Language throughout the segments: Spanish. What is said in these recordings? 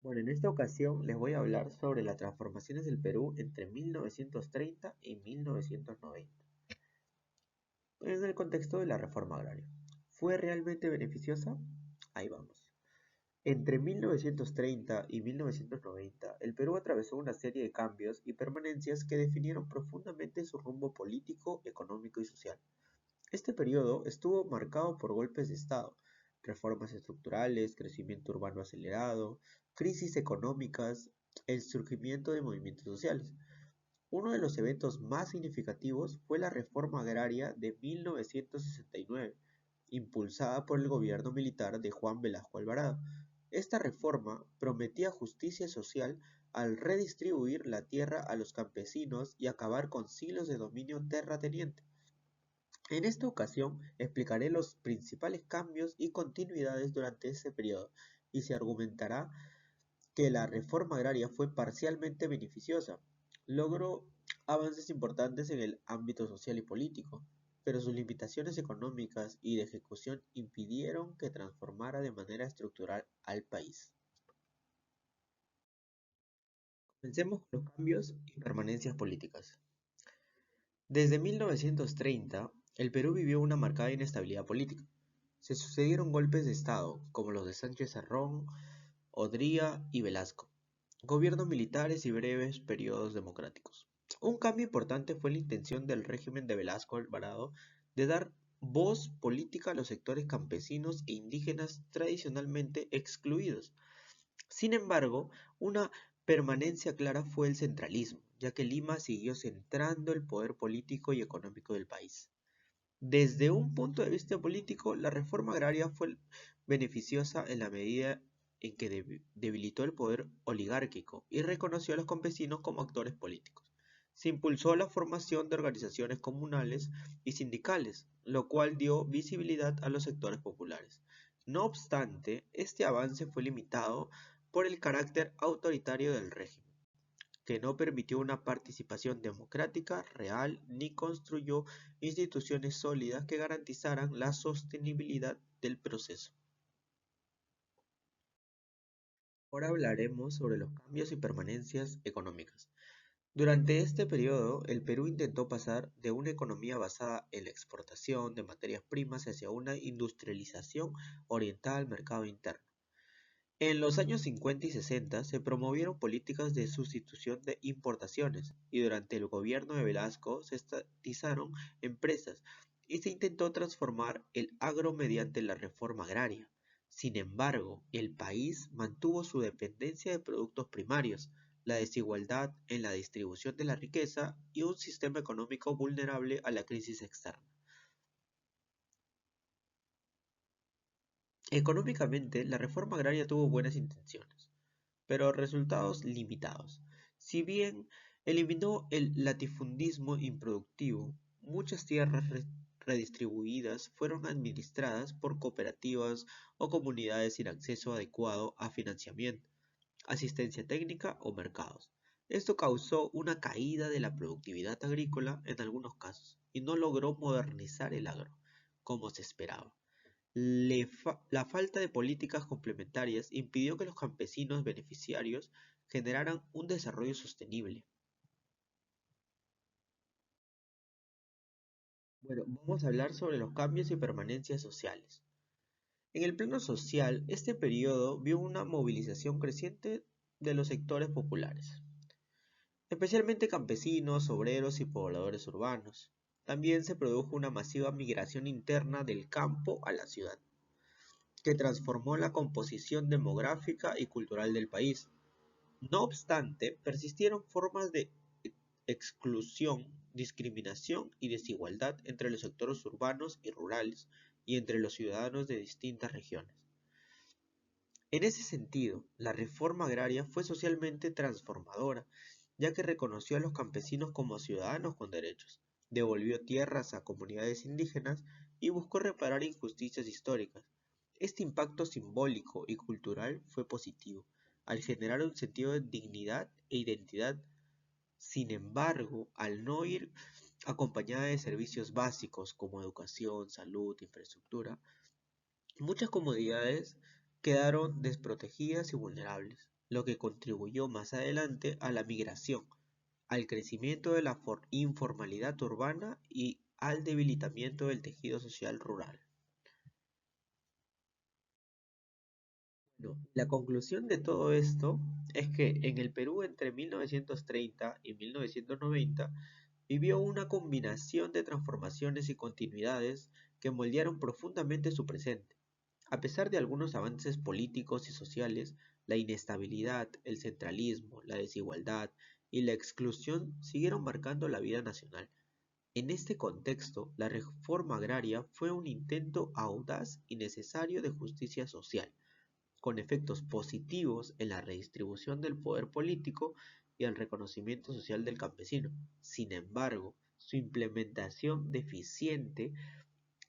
Bueno, en esta ocasión les voy a hablar sobre las transformaciones del Perú entre 1930 y 1990, en el contexto de la reforma agraria. ¿Fue realmente beneficiosa? Ahí vamos. Entre 1930 y 1990, el Perú atravesó una serie de cambios y permanencias que definieron profundamente su rumbo político, económico y social. Este periodo estuvo marcado por golpes de Estado, reformas estructurales, crecimiento urbano acelerado, crisis económicas, el surgimiento de movimientos sociales. Uno de los eventos más significativos fue la reforma agraria de 1969, impulsada por el gobierno militar de Juan Velasco Alvarado. Esta reforma prometía justicia social al redistribuir la tierra a los campesinos y acabar con siglos de dominio terrateniente. En esta ocasión explicaré los principales cambios y continuidades durante ese periodo y se argumentará que la reforma agraria fue parcialmente beneficiosa. Logró avances importantes en el ámbito social y político, pero sus limitaciones económicas y de ejecución impidieron que transformara de manera estructural al país. Comencemos con los cambios y permanencias políticas. Desde 1930, el Perú vivió una marcada inestabilidad política. Se sucedieron golpes de Estado, como los de Sánchez Serrón, Odría y Velasco, gobiernos militares y breves periodos democráticos. Un cambio importante fue la intención del régimen de Velasco Alvarado de dar voz política a los sectores campesinos e indígenas tradicionalmente excluidos. Sin embargo, una permanencia clara fue el centralismo, ya que Lima siguió centrando el poder político y económico del país. Desde un punto de vista político, la reforma agraria fue beneficiosa en la medida en que debilitó el poder oligárquico y reconoció a los campesinos como actores políticos. Se impulsó la formación de organizaciones comunales y sindicales, lo cual dio visibilidad a los sectores populares. No obstante, este avance fue limitado por el carácter autoritario del régimen, que no permitió una participación democrática real ni construyó instituciones sólidas que garantizaran la sostenibilidad del proceso. Ahora hablaremos sobre los cambios y permanencias económicas. Durante este periodo, el Perú intentó pasar de una economía basada en la exportación de materias primas hacia una industrialización orientada al mercado interno. En los años 50 y 60 se promovieron políticas de sustitución de importaciones y durante el gobierno de Velasco se estatizaron empresas y se intentó transformar el agro mediante la reforma agraria. Sin embargo, el país mantuvo su dependencia de productos primarios, la desigualdad en la distribución de la riqueza y un sistema económico vulnerable a la crisis externa. Económicamente, la reforma agraria tuvo buenas intenciones, pero resultados limitados. Si bien eliminó el latifundismo improductivo, muchas tierras redistribuidas fueron administradas por cooperativas o comunidades sin acceso adecuado a financiamiento, asistencia técnica o mercados. Esto causó una caída de la productividad agrícola en algunos casos y no logró modernizar el agro, como se esperaba. La falta de políticas complementarias impidió que los campesinos beneficiarios generaran un desarrollo sostenible. Bueno, vamos a hablar sobre los cambios y permanencias sociales. En el plano social, este periodo vio una movilización creciente de los sectores populares, especialmente campesinos, obreros y pobladores urbanos. También se produjo una masiva migración interna del campo a la ciudad, que transformó la composición demográfica y cultural del país. No obstante, persistieron formas de exclusión, discriminación y desigualdad entre los sectores urbanos y rurales y entre los ciudadanos de distintas regiones. En ese sentido, la reforma agraria fue socialmente transformadora, ya que reconoció a los campesinos como ciudadanos con derechos, devolvió tierras a comunidades indígenas y buscó reparar injusticias históricas. Este impacto simbólico y cultural fue positivo, al generar un sentido de dignidad e identidad. Sin embargo, al no ir acompañada de servicios básicos como educación, salud, infraestructura, muchas comunidades quedaron desprotegidas y vulnerables, lo que contribuyó más adelante a la migración, al crecimiento de la informalidad urbana y al debilitamiento del tejido social rural. No, la conclusión de todo esto es que en el Perú entre 1930 y 1990 vivió una combinación de transformaciones y continuidades que moldearon profundamente su presente. A pesar de algunos avances políticos y sociales, la inestabilidad, el centralismo, la desigualdad y la exclusión siguieron marcando la vida nacional. En este contexto, la reforma agraria fue un intento audaz y necesario de justicia social con efectos positivos en la redistribución del poder político y el reconocimiento social del campesino. Sin embargo, su implementación deficiente,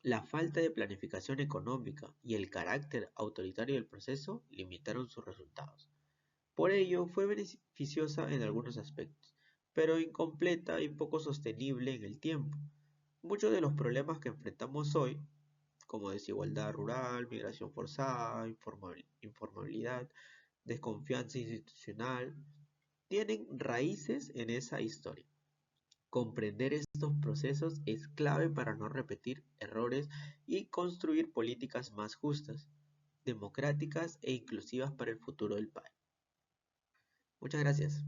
la falta de planificación económica y el carácter autoritario del proceso limitaron sus resultados. Por ello, fue beneficiosa en algunos aspectos, pero incompleta y poco sostenible en el tiempo. Muchos de los problemas que enfrentamos hoy como desigualdad rural, migración forzada, informabilidad, desconfianza institucional, tienen raíces en esa historia. Comprender estos procesos es clave para no repetir errores y construir políticas más justas, democráticas e inclusivas para el futuro del país. Muchas gracias.